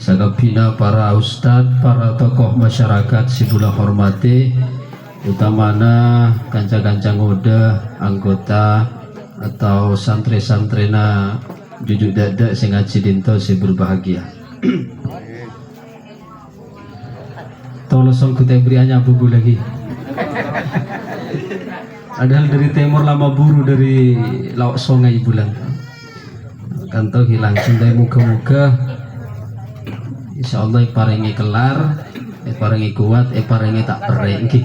Sakabina para ustadz, para tokoh masyarakat sibula hormati, utamana kanca-kanca muda, anggota atau santri-santrina jujuk dadak sing ngaji dinto si berbahagia. Tolong kita beriannya bubu lagi. Padahal dari timur lama buru dari laut sungai bulan. Kanto hilang sundai muka-muka. Insyaallah paringi kelar, paringi kuat, paringi tak perengki.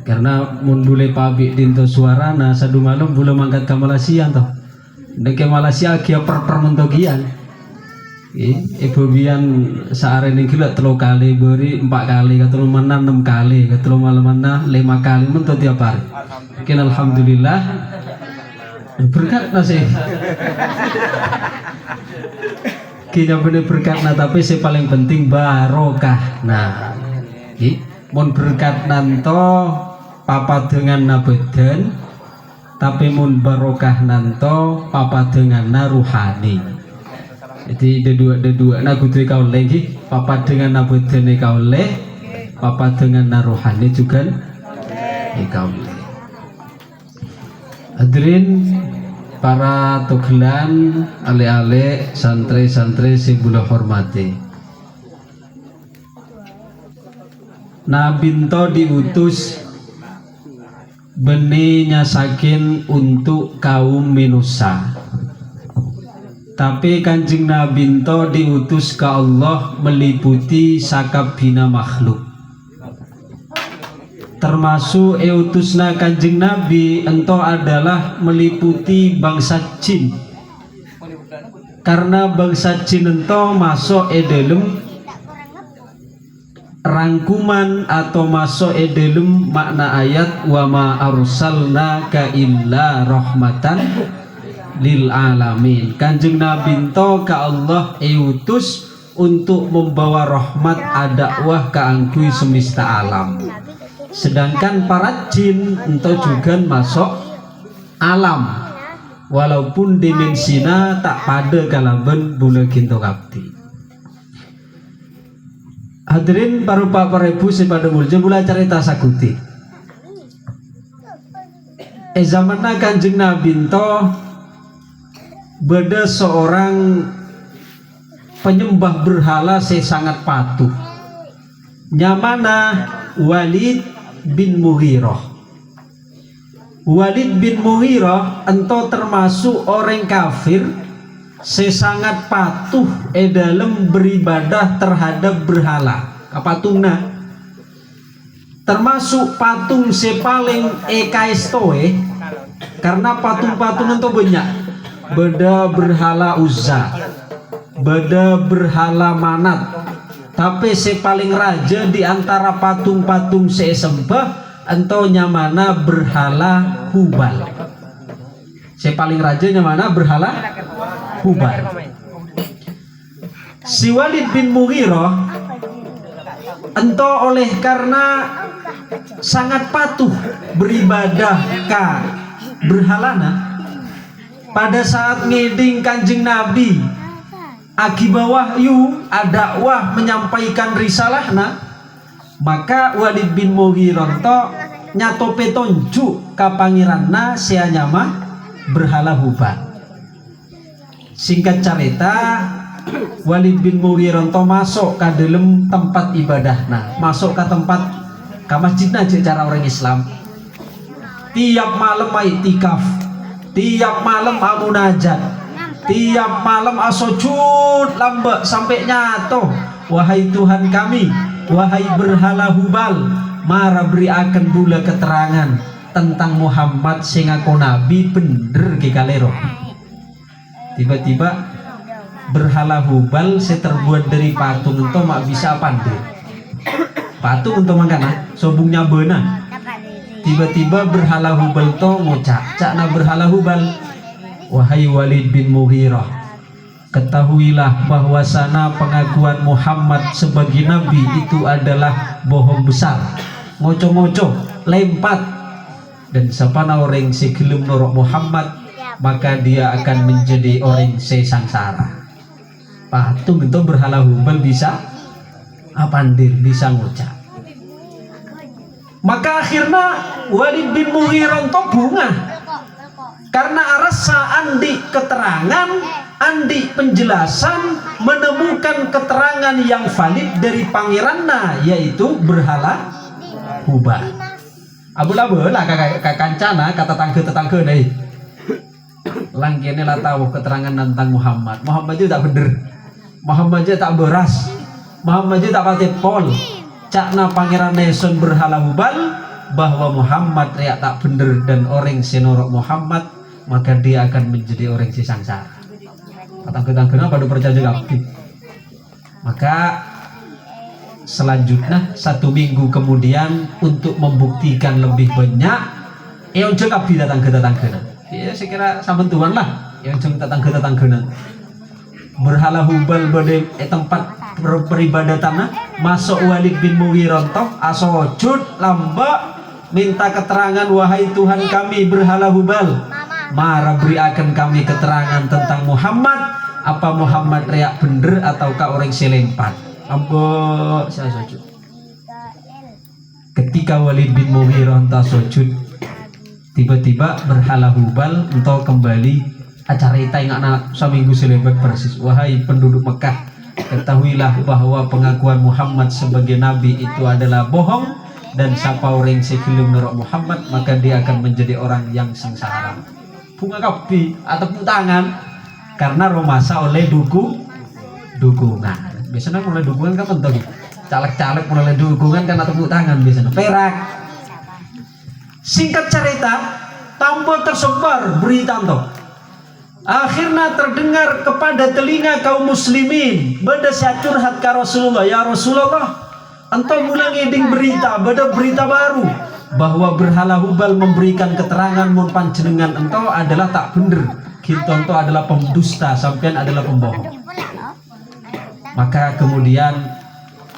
Karena mun bule pabik dinto suarana sadu malam bule mangkat ke Malaysia toh. Nek ke Malaysia kia per mentogian. Ibu bian sehari ini gila 3 kali beri 4 kali ketelu mana 6 kali ketelu malam mana 5 kali mentok tiap hari. Mungkin alhamdulillah berkat nasi. Kita bener berkat nah tapi si paling penting barokah. Nah, mun berkat nanto papa dengan nabeden, tapi mun barokah nanto papa dengan naruhani. Jadi dua nah kudu kau lagi papa dengan nabeden kau le, papa dengan naruhani juga kau le. Hadirin para togelan, ale-ale, santri-santri sing kula hormati. Nabinto diutus beni nyasakin untuk kaum manusia. Tapi Kanjeng Nabi ento diutus ke Allah meliputi sakabina makhluk. Termasuk utusna Kanjeng Nabi ento adalah meliputi bangsa jin. Karena bangsa jin ento masuk dalam rangkuman atau masuk dalam makna ayat wa ma arsalnaka illa rahmatan lil alamin. Kanjeng Nabi ento ka Allah utus untuk membawa rahmat dakwah ke angkui semesta alam. Sedangkan para jin ento juga masuk alam walaupun dimensinya tak pada kalaban bula ginto kapti. Hadirin parupa ibu pada mulja bula cerita sakuti. Zamanna Kanjeng Nabi ento beda seorang penyembah berhala saya sangat patuh. Nyamana Walid bin Mughirah. Walid bin Mughirah ento termasuk orang kafir saya sangat patuh dalam beribadah terhadap berhala. Kapatungna termasuk patung saya paling ekaistoe karena patung-patung itu banyak. Beda berhala Uzza, beda berhala Manat, tapi si paling raja di antara patung-patung si sembah ento nyamana berhala Hubal. Si paling raja nyamana berhala Hubal. Si Walid bin Mughirah ento oleh karena sangat patuh beribadah ka berhalana. Pada saat ngeding Kanjeng Nabi akibat wahyu dakwah menyampaikan risalahna, maka Walid bin Mughirah nyato petunjuk ka pangeranna sia nyama berhala Hubal. Singkat cerita Walid bin Mughirah masuk ke dalam tempat ibadahna, masuk ke tempat ke masjidna cara orang Islam. Tiap malam iktikaf, tiap malam munajat, tiap malam asojud lambak sampai nyato, wahai Tuhan kami, wahai berhala Hubal, mara beri akan bula keterangan tentang Muhammad sing aku nabi bener ke kalero. Tiba-tiba berhala Hubal saya terbuat dari patung untuk mak bisa pandai. Patung untuk mangkana sobungnya benar. Tiba-tiba berhala Hubal to ngucap cakna berhala Hubal, wahai Walid bin Mughirah, ketahuilah bahwasana pengakuan Muhammad sebagai nabi itu adalah bohong besar, ngoco-ngoco, lempat, dan sapana orang segelum norok Muhammad maka dia akan menjadi orang sesangsara. patung itu berhala Hubal bisa pandir, bisa ngucap. Maka akhirnya Walid bin Mughirah itu bunga karena rasa andi keterangan, andi penjelasan, menemukan keterangan yang valid dari pangeranna, yaitu berhala Hubal. Abul-abul lah kakak kancana kata tetangga deh. Langkene lah tahu keterangan tentang Muhammad. Muhammad itu tak bener. Muhammad itu tak beras. Muhammad itu tak pakai pol. Cakna pangeran Neson berhala Hubal bahwa Muhammad ya tak bener dan orang senorok Muhammad, maka dia akan menjadi orang si sangsara. Ketang-ketang pada percaya kabeh. Maka selanjutnya 1 minggu kemudian untuk membuktikan lebih banyak, eon kabeh datang ke ya saya kira sama Tuhan lah yang datang ke berhala Hubal pada tempat peribadatan masuk Walid bin Mughirah asojud lamba minta keterangan, wahai Tuhan kami berhala Hubal, mara beriakan kami keterangan tentang Muhammad, apa Muhammad reak bener ataukah orang selempat. Ambo saya sujud. Ketika Walid bin Mughirah entah sujud, tiba-tiba berhala Hubal entah kembali acara ita yang anak seminggu selebat persis. Wahai penduduk Mekah, ketahuilah bahwa pengakuan Muhammad sebagai nabi itu adalah bohong, dan siapa orang sebelum nerok Muhammad maka dia akan menjadi orang yang sengsara. Bunga kapi atau tangan karena romasa oleh dukungan. Biasanya mulai dukungan kapan tuh? Caleg-caleg mulai dukungan kan tepuk tangan biasanya. Perak. Singkat cerita, tambah tersebar berita tuh. Akhirnya terdengar kepada telinga kaum muslimin, beda saya curhat ke Rasulullah, ya Rasulullah, entah mulai ngeding berita, beda berita baru bahwa berhala Hubal memberikan keterangan mun panjenengan entah adalah tak bener, kita entah adalah pendusta, sampean adalah pembohong. Maka kemudian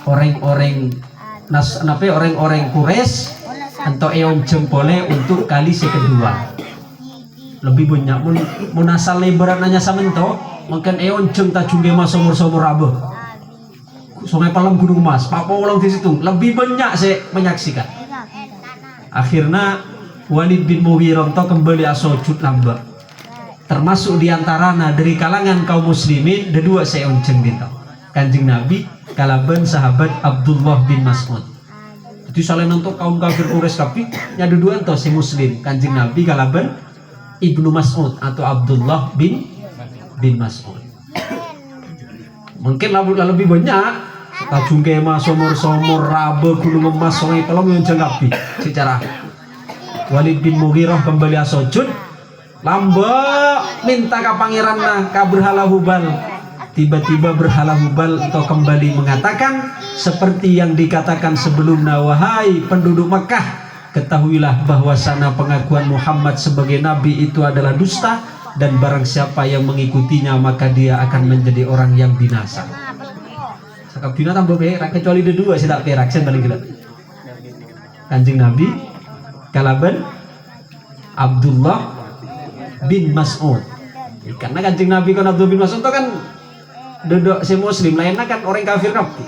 orang-orang Quraisy entah eon jempole untuk kali kedua. Lebih banyak munasal lebaran nanya samento mungkin eon jeng tak jumbe mas somor rabe Sungai Palem Gunung Mas Papa ulang di situ lebih banyak saya menyaksikan. Akhirnya Walid bin Mughirah kembali asojud lamba, termasuk diantaranya dari kalangan kaum muslimin kedua saya jeng bintang Kanjeng Nabi kalaban sahabat Abdullah bin Mas'ud. Jadi saling untuk kaum kafir Quraisy kabeh nya dua ento si muslim Kanjeng Nabi kalaban Ibnu Mas'ud atau Abdullah bin Mas'ud. Mungkin lebih banyak tajung kema somor rabe gunung emas sungai Palem yang jengkapi secara Walid bin Mughirah kembali asojud lamba minta ke pangeran ka berhala Hubal. Tiba-tiba berhala Hubal atau kembali mengatakan seperti yang dikatakan sebelumnya, wahai penduduk Mekah, ketahuilah bahwasana pengakuan Muhammad sebagai nabi itu adalah dusta, dan barang siapa yang mengikutinya maka dia akan menjadi orang yang binasa. Sakabina tambah perak kecuali dua sih tak perak sen paling gila. Kanjeng Nabi kalaban Abdullah bin Mas'ud. Karena Kanjeng Nabi kan Abdullah bin Mas'ud itu kan duduk si muslim lainnya kan orang kafir kabeh.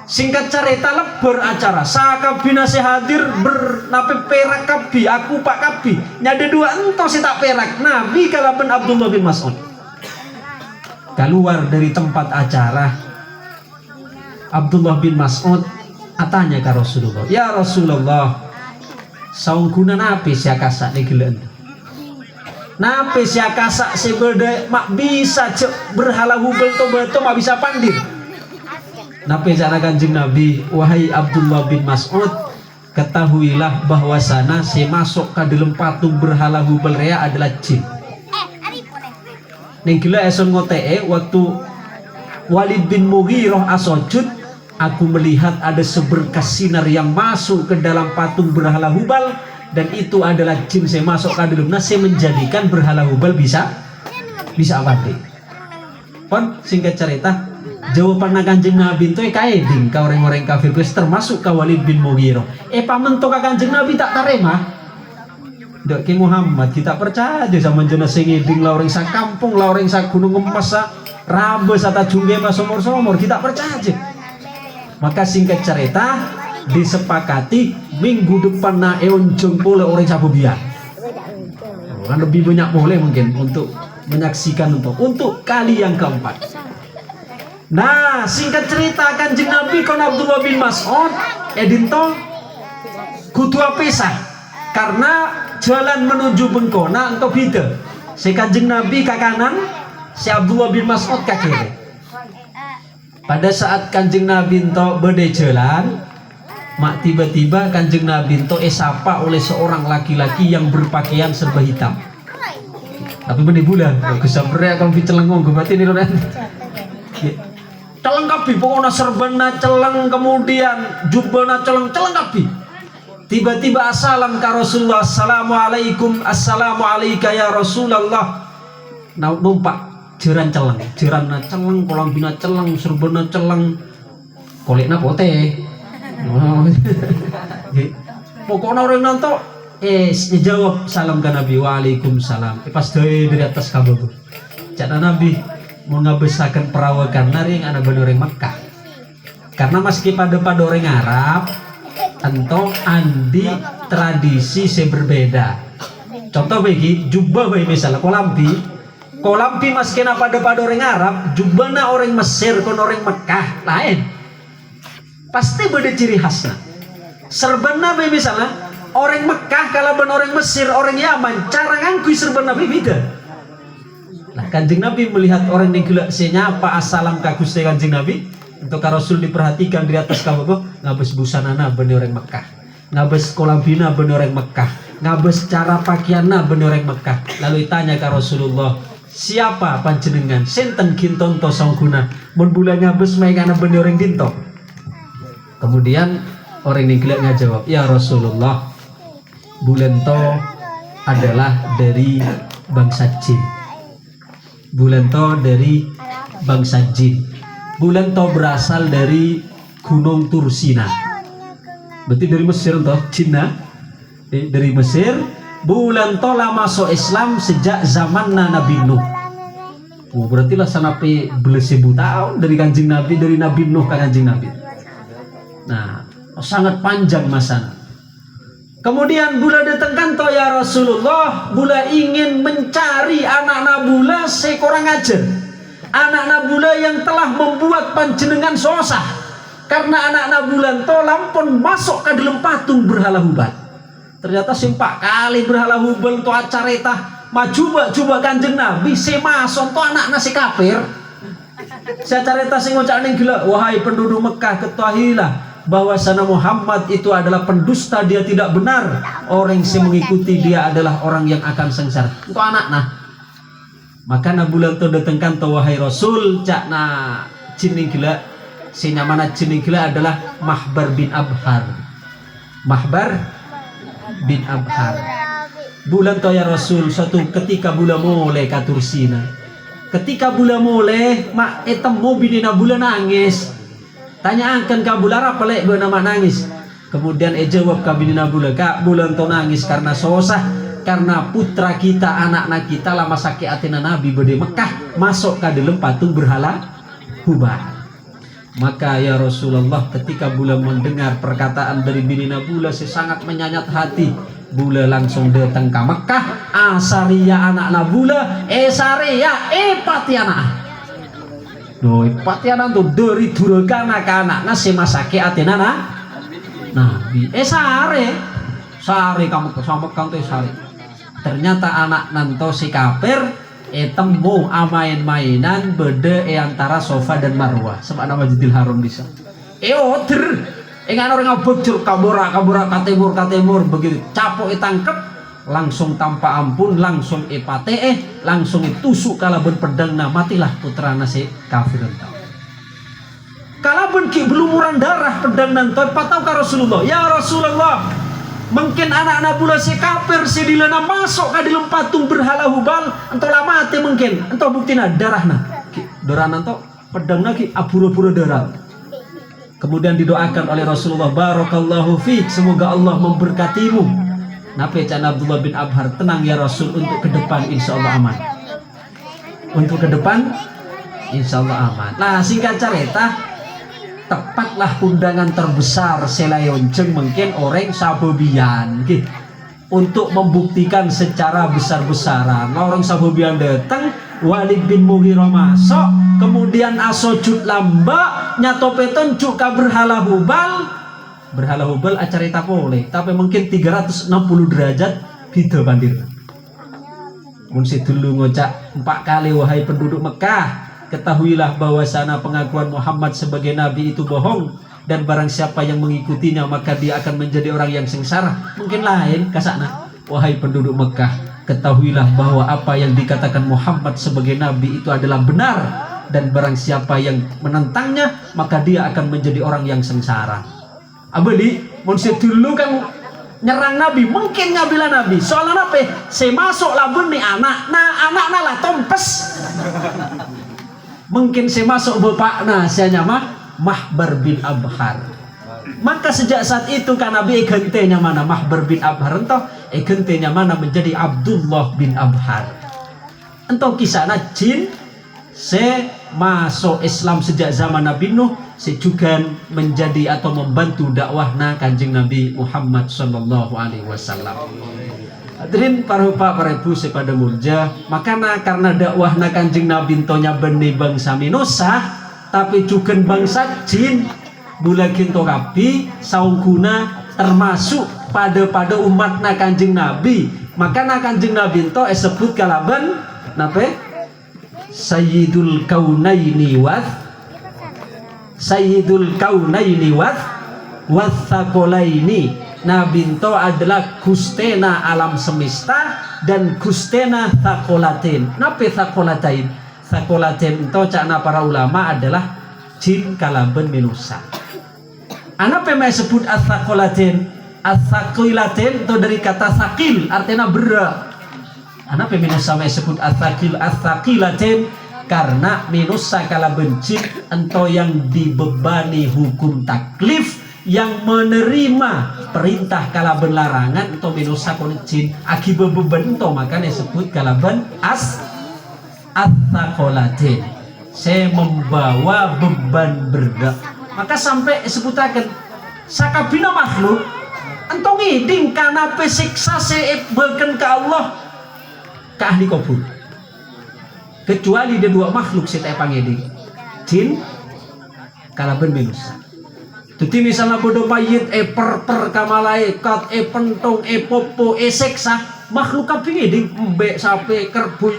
Singkat cerita lebar acara sakabina si hadir bernape perak kabi, aku pak kabi nyade dua entah si tak perak. Nabi kalaban Abdullah bin Mas'ud keluar dari tempat acara. Abdullah bin Mas'ud atanya ke Rasulullah, ya Rasulullah, saungkuna nape sia kasak digelen, nape sia kasak sebeda mak bisa berhala Hubal to beto mak bisa pandir. Nape cara Kanjeng Nabi, wahai Abdullah bin Mas'ud, ketahuilah bahwasana si masuk ke dalam patung berhala Hubal rea adalah jin. Ning gila eson ngotee waktu Walid bin Mughirah asojud, aku melihat ada seberkas sinar yang masuk ke dalam patung berhala Hubal, dan itu adalah jin saya masuk ke dalam. Nah, saya menjadikan berhala Hubal bisa abadi. Pon singkat cerita, jawaban Kanjeng Nabi itu kaeding ka orang-orang kafir Quraisy termasuk ka Walid bin Mughirah. Pamentok ka Kanjeng Nabi tak tarema. Dok ki Muhammad kita percaya sama jenis sing eding la orang sak kampung, la orang sak gunung emas Rabes atau jungge mas somor-somor kita percaya aja. Maka singkat cerita disepakati minggu depan na eonjong boleh orang sabu biar. Kan lebih banyak boleh mungkin untuk menyaksikan untuk kali yang keempat. Nah, singkat cerita Kanjeng Nabi kon Abdullah bin Mas'ud edinto kudu pisah karena jalan menuju Bengkona untuk beda. Si Kanjeng Nabi ke kanan, si Abdullah bin Mas'ud ke kiri. Pada saat Kanjeng Nabi ento beda jalan, mak tiba-tiba Kanjeng Nabi ento esapa oleh seorang laki-laki yang berpakaian serba hitam. Tapi benih bulan, kesabarnya akan bicelengong berarti ini loh. Celeng kapi, pokoknya serbana celeng, kemudian jubahna celeng kapi. Tiba-tiba assalam ka Rasulullah, assalamualaikum, assalamualaikum ya Rasulullah. Numpak jeran celeng, jeranna celeng, kolambina celeng, serbana celeng, kolekna pote. Pokoknya orang nanto jawab salam ke Nabi, waalaikumsalam. Pas dari atas kabel cakna Nabi mau ngabesakan perawakan naring anak benoreng Mekah karena meski pada orang Arab ento andi tradisi yang berbeda. Contoh bagi jubah bagi misalnya kolampi meski pada orang Arab jubahna orang Mesir kon orang Mekah lain pasti beda ciri khasnya. Serbana bagi misalnya orang Mekah kalau ben orang Mesir orang Yaman cara ngangkui serbana beda. Nah, Kanjeng Nabi melihat orang yang gila senyapa assalam ka Gusti Kanjeng Nabi untuk Rasul diperhatikan di atas kabeh ngabes busanana bener orang Mekah, ngabes kolambina bener orang Mekah, ngabes cara pakaianna bener orang Mekah. Lalu tanya ke Rasulullah, siapa panjenengan? Senten ginton to sangguna mun bulan ngabes maengana bener orang ginto. Kemudian orang yang gila ngajawab, ya Rasulullah, bulan to adalah dari bangsa jin. Bulan to dari bangsa jin. Bulan to berasal dari Gunung Tursina. Berarti dari Mesir toh, Cina. Dari Mesir. Bulan to lama masuk Islam sejak zaman Nabi Nuh. Oh, berarti lah sampai belas ribu tahun dari Kanjeng Nabi, dari Nabi Nuh ke Kanjeng Nabi. Nah, sangat panjang masanya. Kemudian bula datangkan to ya Rasulullah, bula ingin mencari anak nabula sekurang ajar. Anak nabula yang telah membuat panjenengan susah. Karena anak nabula to lampun masuk ke dalam patung berhala hubal. Ternyata simpak kali berhala hubal to acareta majuba Kanjeng Nabi semason to anak nasi kafir. Saya carita sing ngucapin gila, wahai penduduk Mekah ketahuilah bahwasana Muhammad itu adalah pendusta, dia tidak benar. Orang yang mengikuti dia adalah orang yang akan sengsara. Itu anak nah. Maka nabulan tu datangkan tu wahai Rasul, cakna jining gila. Sinyamana jining gila adalah Mahbar bin Abhar. Mahbar bin Abhar. Bulan tu ya Rasul, suatu ketika bulan mulai katursina. Ketika bulan mulai, mak etemu bini bulan nangis. Tanyakan ka bulan apa lek bernama nangis. Kemudian jawab ka bini bulan, kak bulan to nangis karena susah, karena putra kita, anak-anak kita lama sakit atina Nabi bede Mekah masuk ke dalam patung berhala Hubal. Maka ya Rasulullah, ketika bulan mendengar perkataan dari bini Nabula, sangat menyayat hati. Bula langsung datang ke Mekah, asaria anak Nabula, saria patiana. No, patiana tuh dari durgana ke anak-anak semasake atina Nabi. Sare kamu sama kanto sare. Ternyata anak nanto si kafir temu amain-mainan beda antara Sofa dan Marwah sebab nama Masjidil Haram bisa. Order ingat orang ngabujur kabura katemur begitu capok tangkep langsung tanpa ampun langsung langsung tusuk kalaban pedang matilah putra nasi kafir entau. Kalaban ki belumuran darah pedang nanto patau ka Rasulullah. Ya Rasulullah, mungkin anak-anak bula si kafir si dilana masuk ke dalam patung berhala Hubal entau lah mati mungkin entau buktina darahna nanto pedang lagi abura-bura darah. Kemudian didoakan oleh Rasulullah, barakallahu fiik, semoga Allah memberkatimu. Nabi Can Abdullah bin Abhar, tenang ya Rasul, untuk ke depan insya Allah aman. Untuk ke depan insyaallah aman. Nah singkat cerita, tepatlah undangan terbesar selayonceng mungkin orang sabobian gitu, untuk membuktikan secara besar-besaran. Orang sabobian datang, Walid bin Mughirah masuk, kemudian asojud lamba nyatopeton cuka berhala hubal acara tak boleh, tapi mungkin 360 derajat gitu bandir. Munsi dulu ngocak 4 kali, wahai penduduk Mekah, ketahuilah bahwasana pengakuan Muhammad sebagai nabi itu bohong, dan barang siapa yang mengikutinya maka dia akan menjadi orang yang sengsara. Mungkin lain kasana, wahai penduduk Mekah, ketahuilah bahwa apa yang dikatakan Muhammad sebagai nabi itu adalah benar, dan barang siapa yang menentangnya maka dia akan menjadi orang yang sengsara. Abeli munsi dulu kan nyerang nabi, mungkin ngabila nabi soalnya apa? Saya masuk labun nih anak lah tompes. Mungkin saya masuk bapak saya nyama Mahbar bin Abhar. Maka sejak saat itu kan nabi gentenya mana Mahbar bin Abhar, entah gentenya mana menjadi Abdullah bin Abhar. Entah kisahnya jin saya masuk Islam sejak zaman Nabi Nuh, saya juga menjadi atau membantu dakwahna Kanjeng Nabi Muhammad sallallahu alaihi wasallam. Hadirin para bapak para ibu sepada murja, makanya karena dakwahna Kanjeng Nabi tonya beni bangsa manusia, tapi juga bangsa jin, bulagin to kapi saungkuna termasuk pada umatna Kanjeng Nabi. Makanya Kanjeng Nabi to sebut kalaban napa? Sayyidul Kaunaini Wathaqalaini. Nabi itu adalah Gustena alam semesta dan Gustena Thaqalatain. Napa Thaqalatain? Thaqalatain itu cakna para ulama adalah jin kalaban manusia. Apa yang disebut Thaqalatain? Thaqalatain itu dari kata thaqil, artinya berat. Apa yang disebut Thaqalatain? Karena manusia kalaban jin ento yang dibebani hukum taklif, yang menerima perintah kalaban larangan untuk manusia kon jin akibat beban itu, makanya disebut kalaban Thaqalatain. Saya membawa beban berat. Maka sampai disebutakan sakabina makhluk entong ngiding karena pesiksa seibelkan ke Allah ke ahli kubur, kecuali ada 2 makhluk saya pangeding, jin kalaban manusia. Jadi misalnya bodoh mayit per kamalaikat pentong popo seksa makhluk kabeh ngiding, mbek sape kerbui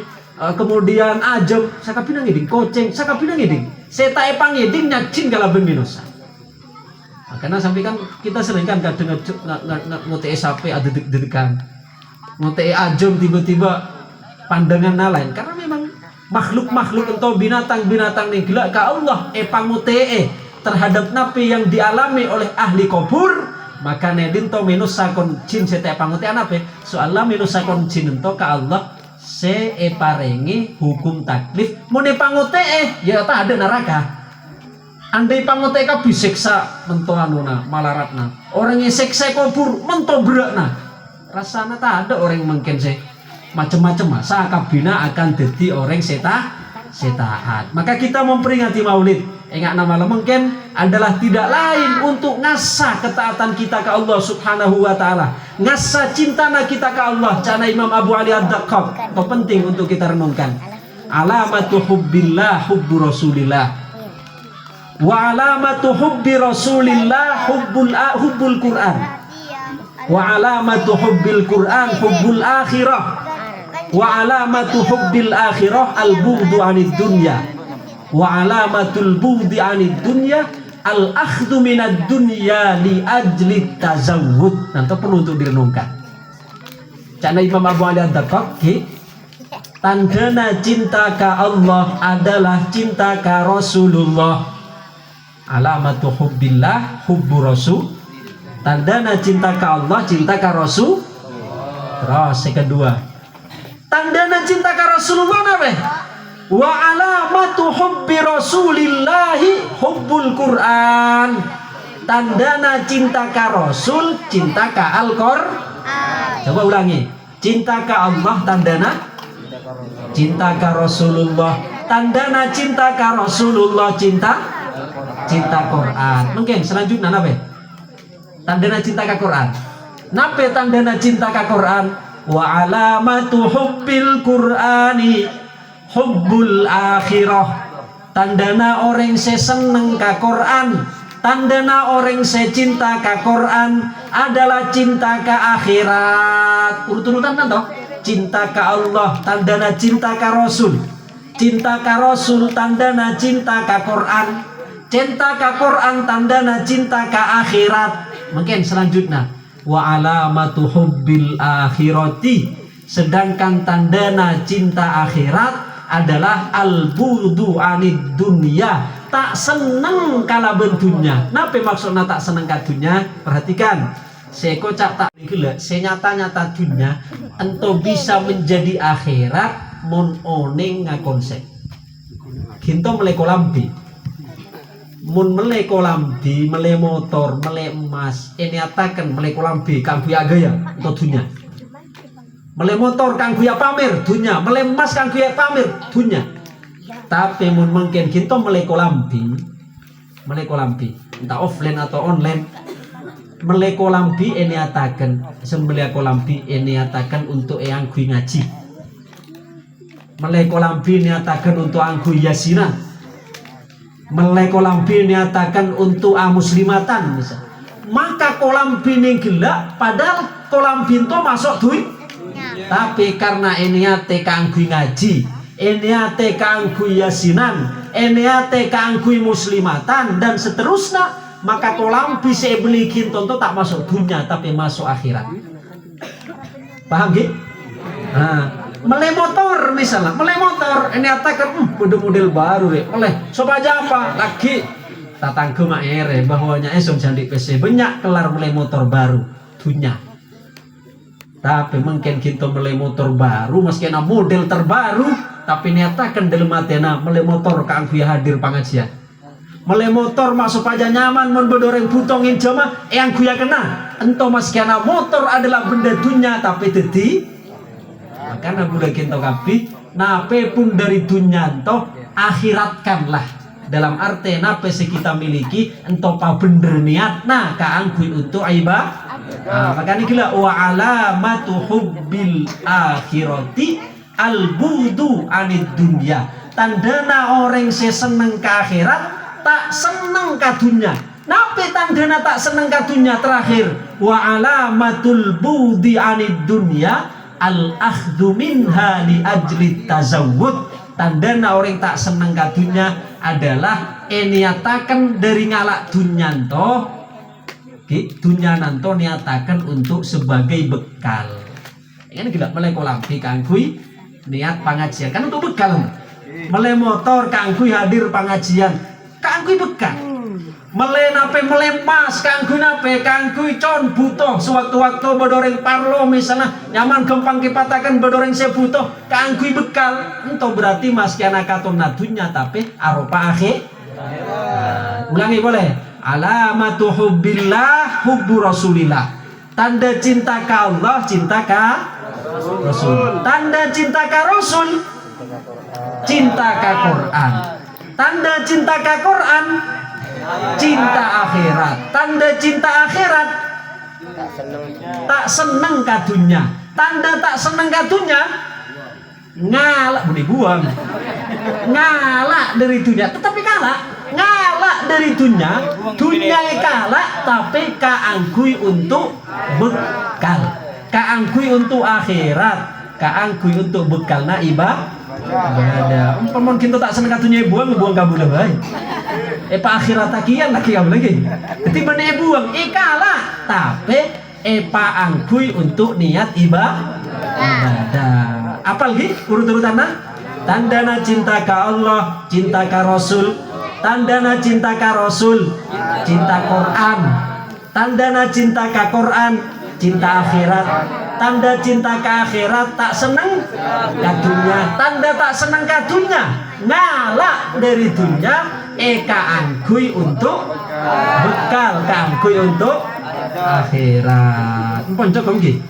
kemudian ajam sakabina ngiding, koceng sakabina ngiding, seta pangeding nyajin kalaban manusia. Karena sampai kan kita sering kan kadang ngote sape ada dedekan, ngote ajam tiba-tiba pandangan lain, karena memang makhluk-makhluk atau binatang-binatang yang gila ke Allah pangutee terhadap napi yang dialami oleh ahli kubur. Maka nedin to manusia kon jin sete pangutee napi soalnya manusia kon jin ento ke Allah se parengi hukum taklif mone pangutee ya tak ada neraka. Andai pangutee ka bisiksa mento anuna malaratna, orang yang seksa kubur mento berakna, rasanya tak ada orang mungkin se macam-macam masa kabina akan jadi orang setaat. Maka kita memperingati Maulid ingat nama mungkin adalah tidak lain untuk ngasah ketaatan kita ke Allah Subhanahu wa taala, ngasah cintana kita ke Allah. Cana Imam Abu Ali Ad-Daqqaq itu penting untuk kita renungkan. Alamatu hubbillah hubbu Rasulillah, wa alamatu hubbi Rasulillah hubbul Quran, wa alamatu hubbil Quran hubbul akhirah, wa alamatu hubbil akhirah al-bughdu 'anid dunya, wa alamatul bughdi 'anid dunya al-akhdhu minad dunya li ajli tazawwud. Nanti perlu untuk direnungkan. Cana Imam Abu Ali Ad-Daqqaq, tandana cinta ka Allah adalah cinta ka Rasulullah. Alamatu hubbillah hubbu Rasul. Tandana cinta ka Allah cinta ka Rasul. Terus yang kedua, tandana cinta ka Rasulullah apa? Wa alamatu hubbi Rasulillahi hubbul Quran. Tandana cinta ka Rasul cinta ka Al-Qur'an. Coba ulangi. Cinta ka Allah tandana cinta ka Rasulullah. tandana cinta ka Rasulullah, cinta Quran. Mungkin selanjutnya nabe tandana cinta ka Quran. Nape tandana cinta ka Quran? Wa alamatu hubbil Qur'ani hubbul akhirah. Tandana orang se seneng ka Quran, tandana orang se cinta ka Quran adalah cinta ka akhirat. Urut-urutan kan toh? Cinta ka Allah, tandana cinta ka Rasul. Cinta ka Rasul, tandana cinta ka Quran. Cinta ka Quran, tandana cinta ka akhirat. Mungkin selanjutnya wa alamatu hubbil akhirati. Sedangkan tandana cinta akhirat adalah al-budu anid dunya, tak seneng kala bentunya. Napa maksudnya tak seneng ka dunya? Perhatikan, seko cak tak gila, senyata-nyata dunya ento bisa menjadi akhirat mon one ngakonsep. Ginto mele kolambi. Mun mele kolambi, mele motor, mele emas, ini atakan mele kolambi kanggo ya gaya untuk dunya. Mele motor kanggo ya pamer dunya, mele emas kanggo ya pamer dunya. Tapi mun mungkin ginto mele kolambi, entah offline atau online. Mele kolambi ini atakan, sembelih kolambi ini atakan untuk yang kui ngaji. Mele kolambi ini atakan untuk angku yasinan. Mele kolambi ini atakan untuk muslimatan misal. Maka kolambi ini gelap, padahal kolambi itu masuk duit. Tapi karena ini ate kangku ngaji, ini ate kangku yasinan, ini ate kangku muslimatan dan seterusnya. Maka kolam bisa beli kinton tak masuk dunia tapi masuk akhirat. Paham gitu? Nah, mele motor misalnya, mele motor ini atakan model baru deh. Oleh sobat apa lagi tatangku mak ere bahwanya esok jadi PC banyak kelar mele motor baru dunia. Tapi mungkin kita mele motor baru meski na model terbaru tapi nyatakan dalam matena mele motor kangku ya hadir pengajian. Mele motor masuk aja nyaman mon bedoreng butongin jamaah yang kuya kena ento mas kiana motor adalah benda dunia tapi teti karena budak kita kapi nape pun dari dunia ento akhiratkanlah dalam arti nape se kita miliki ento pa bener niat nah kaangkui untuk ibadah. Makanya gila wa alamatu hubbil akhirati al budu anid dunya. Tandana orang se seneng ke akhirat tak seneng ka dunya. Nape tandana tak seneng ka dunya? Terakhir wa alamatul budi anid dunya al akhdhu minha li ajli tazawwud. Tandana orang tak seneng ka dunya adalah niatakan dari ngalak dunya toh dunya nanto niatakan untuk sebagai bekal. Ini tidak mulai kolampi kangkui niat pengajian kan untuk bekal. Mulai motor kangkui hadir pengajian kangkui bekal. Mele nape mele mas kangkui nape kangkui con butuh sewaktu-waktu bedoreng parlo misalnya nyaman gempang kipatakan bedoreng sebutuh kangkui bekal. Ento berarti mas kiana katon nadunya tapi aropa akhir. Ulangi boleh. Alamatu hubbillah hubbu rasulillah. Tanda cinta ka Allah, cinta ka Rasul. Tanda cinta ka Rasul, cinta ka Quran. Tanda cinta ka Quran, cinta akhirat. Tanda cinta akhirat, tak seneng ka dunya. Tanda tak seneng ka dunya, ngalak budi buang. Ngalak dari dunya, tetapi kalah. Ngalak dari dunia kalah tapi kaangkui untuk bekal, kaangkui untuk akhirat, kaangkui untuk bekal na ibadah. Umpamon kita tak seneng katunya buang kabul bae. Pak akhirat takian lagi kabul lagi. Jadi mana buang kalah tapi pak angkui untuk niat ibadah. Apa lagi urut-urutanna? Tandana cinta ka Allah, cinta ka Rasul. Tandana cinta ka Rasul, cinta Quran. Tandana cinta ka Quran, cinta akhirat. Tanda cinta ka akhirat tak seneng ka dunya. Tanda tak seneng ka dunya, ngalak dari dunya kaangkui untuk bekal, kaangkui untuk akhirat. Mpun cok nggih.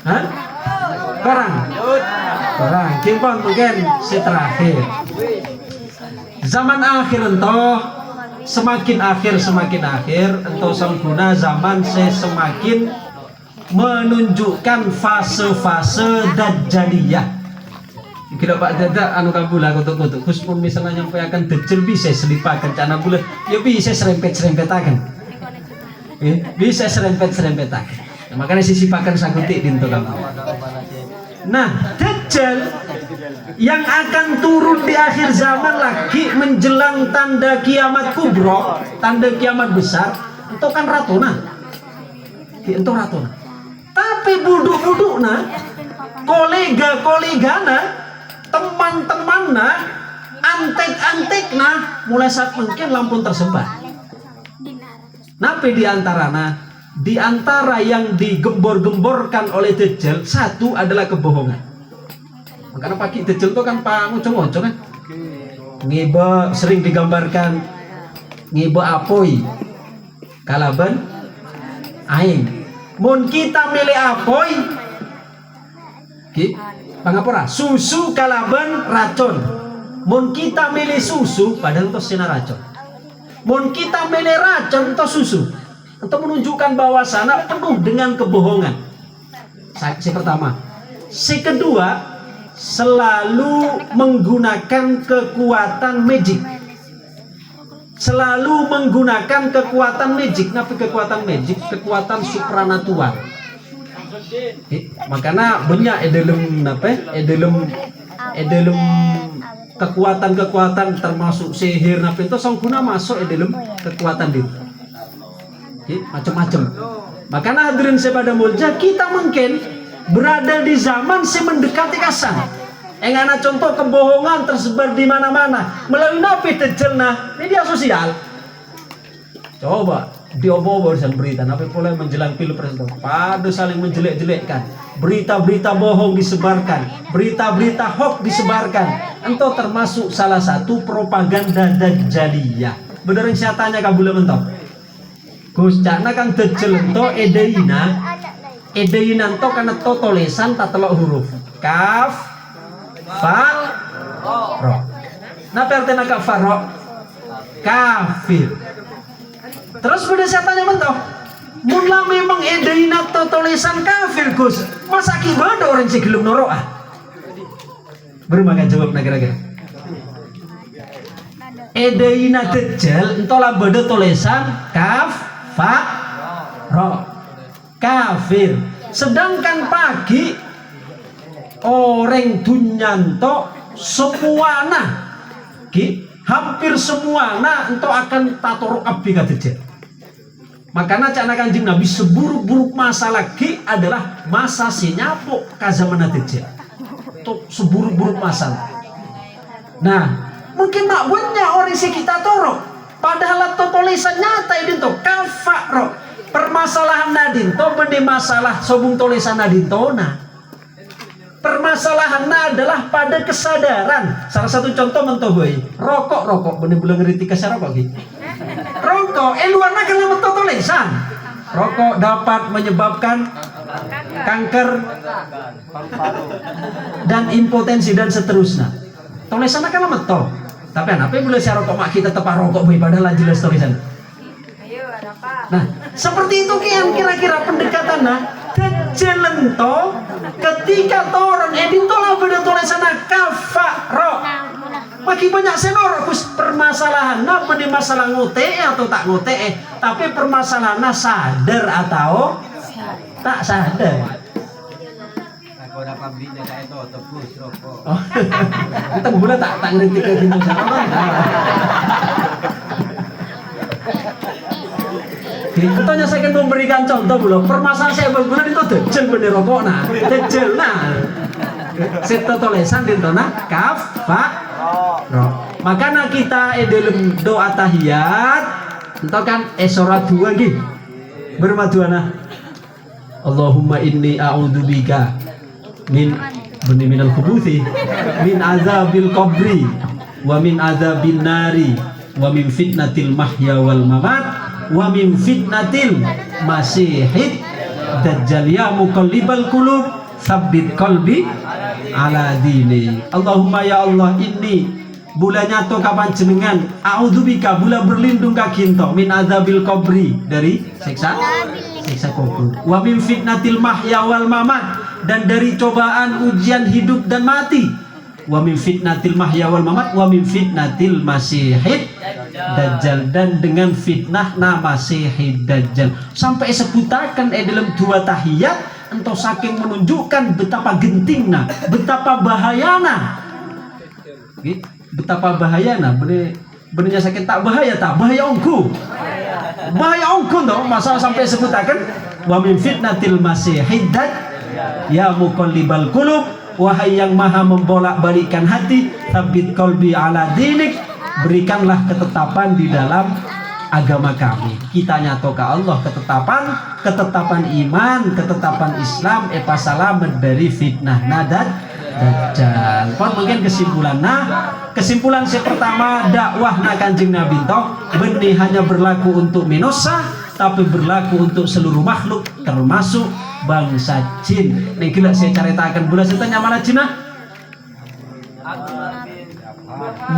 Hah? Barang kimpon mungkin si terakhir. Zaman akhir entah semakin akhir entah sangguna zaman semakin menunjukkan fase-fase dajjaliyah. Kira Pak Dada anu kabula kutuk-kutuk Gus pun misalnya nyampe akan dajjal bisa selipakan cana bulan ya bisa serempet-serempetakan. Bisa serempet-serempetakan. Nah, makanya sisipakan sagutik dinto kamu. Nah, dajjal yang akan turun di akhir zaman lagi menjelang tanda kiamat kubro, tanda kiamat besar, itu kan ratona. Itu ratona. Tapi buduk-budukna, kolega-kolegana, teman-temanna, antek-antekna, mulai saat mungkin lampun tersebar. Napi di antara yang digembor-gemborkan oleh Dajjal, satu adalah kebohongan. Makanya pakai Dajjal itu kan ngucung-ngucung kan. Ngiba sering digambarkan ngiba apoi kalaban aing. Mun kita milih apoi pangapora susu kalaban racun. Mun kita milih susu padahal itu sinar racun. Mun kita milih racun itu susu. Untuk menunjukkan bahwa sana penuh dengan kebohongan. Si pertama. Si kedua, selalu menggunakan kekuatan magic. Selalu menggunakan kekuatan magic. Tapi kekuatan magic, kekuatan supranatural. Makanya banyak dalam kekuatan-kekuatan termasuk sihir napi itu sangguna masuk dalam kekuatan itu. Macam-macam. Makanya hadirin sepada mulja kita mungkin berada di zaman mendekati kasan. Engana contoh kebohongan tersebar di mana-mana melalui napi Dajjal media sosial. Coba diobo dan berita napi pula menjelang pilpres itu pada saling menjelek-jelekkan, berita-berita bohong disebarkan, berita-berita hoax disebarkan. Itu termasuk salah satu propaganda Dajjaliyah. Bener yang saya tanya kabula mentok. Gus cakna kan Dajjal ento edeina ento karena to tulisan tak telok huruf kaf fa ro. Napa artinya kaf fa ro? Kafir. Terus pada saya tanya mentok, mula memang edeina to tulisan kafir Gus, masa gimana orang sih gelem noro ah? Bermakan jawab kira-kira. Edeina Dajjal entolah beda tulisan kaf fa ro kafir. Sedangkan pagi orang dunyanto semuana hampir semuana ento akan tatorok abdi ka Dajjal. Makanya cakna Kanjeng Nabi seburuk-buruk masa lagi adalah masa sinyapuk ka zaman Dajjal. Itu seburuk-buruk masa. Nah, mungkin mak banyak orang si kita torok. Padahal itu tulisan nyata ini tuh kafaro. Permasalahan nadin tuh benih masalah sobung tulisan nadin tona. Permasalahan adalah pada kesadaran. Salah satu contoh mentoboy rokok benih bulan ngerti kasar rokok gitu. Rokok luarnya kalau mentok tulisan. Rokok dapat menyebabkan kanker dan impotensi dan seterusnya. Tulisannya kalau mentok. Tapi apa boleh saya rokok mak kita tepat rokok padahal jelas tulisan. Nah, seperti itu kian kira-kira pendekatannya. Dajjal ento ketika toron edin tolah beda tulisan kafaro. Makin banyak senor Gus permasalahan apa di masalah ngote atau tak ngote tapi permasalahannya sadar atau tak sadar. Kalau dapat belinya saya itu tebus rokok. Oh, kita boleh tak ngerti ke sini sana. Katanya saya akan memberikan contoh belum. Permasalahan saya berguna itu Dajjal bener rokok nah, Dajjal nah. Seta tulisan di tona kaf fa ro. Makanya kita dalam doa tahiyat, entah kan surat 2 gitu. Bermaduana. Allahumma inni a'udzubika minal khubuthi min azabil qabri wa min azabin nari wa min fitnatil mahya wal mamat wa min fitnatil masihid dajjal ya muqallibal qulub Sabbit qalbi ala dini. Allahumma ya Allah, ini bulanya to kapan jenengan a'udzubika, bula berlindung ka kinto min adzabil qabri, dari siksa kubur, wa min fitnatil mahya wal mamat, dan dari cobaan ujian hidup dan mati, wa min fitnatil mahya wal mamat, wa min fitnatil masihid dajjal, dan dengan fitnah na masihid dajjal. Sampai sebutakan dalam dua tahiyat entau saking menunjukkan betapa gentingna, betapa bahayana, betapa bahayana. Benernya sakit tak bahaya, tak bahaya ongku, bahaya ongku dong. Masalah sampai sebutakan wa min fitnatil masihid dajjal, ya muqallibal qulub, wahai yang maha membolak-balikkan hati, tsabbit qalbi ala dinik, berikanlah ketetapan di dalam agama kami. Kita nyato ke Allah ketetapan iman, ketetapan Islam, selamat dari fitnah nadat dajjal. Pon mungkin kesimpulan yang pertama, dakwah na Kanjeng Nabi toh benih hanya berlaku untuk manusia, tapi berlaku untuk seluruh makhluk termasuk bangsa jin. Nih gila saya ceritakan bulan setanya mana Cina?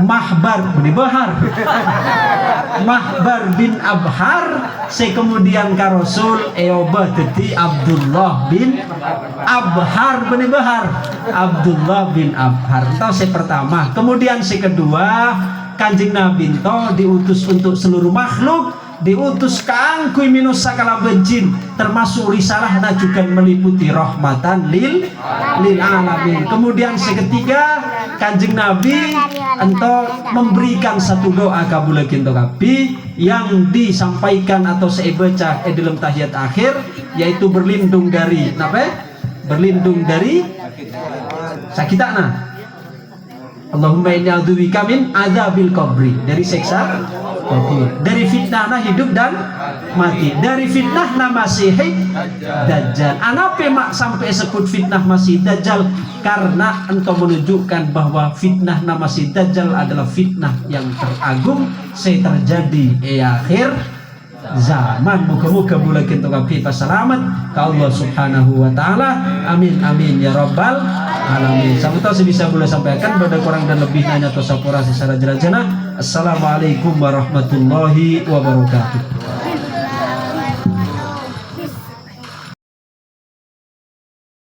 Mahbar bin Bahar, Mahbar bin Abhar, kemudian ka Rasul eobah jadi Abdullah bin Abhar bin Bahar, Abdullah bin Abhar. Itu si pertama. Kemudian si kedua, Kanjeng Nabi itu diutus untuk seluruh makhluk, diutus kangkui minus sakala benjin, termasuk risalah dan juga meliputi rahmatan lil alamin. Kemudian seketiga, Kanjeng Nabi entah memberikan satu doa kabul kinto kapi yang disampaikan atau saya baca dalam tahiyat akhir, yaitu berlindung dari apa? Berlindung dari sakitana. Allahumma inni a'udzubika min adzabil qabri, dari siksa kubur, dari fitnah hidup dan mati, dari fitnah masihid dajjal. Anape mak sampai sebut fitnah masih dajjal? Karena engkau menunjukkan bahwa fitnah masih dajjal adalah fitnah yang teragung saya terjadi akhir zaman. Moga-moga bulan kita kita selamat ke Allah subhanahu wa ta'ala. Amin amin ya rabbal alamin. Sampai tahu sebisa boleh sampaikan pada kurang dan lebihnya atau sapura secara jelas. Assalamualaikum warahmatullahi wabarakatuh.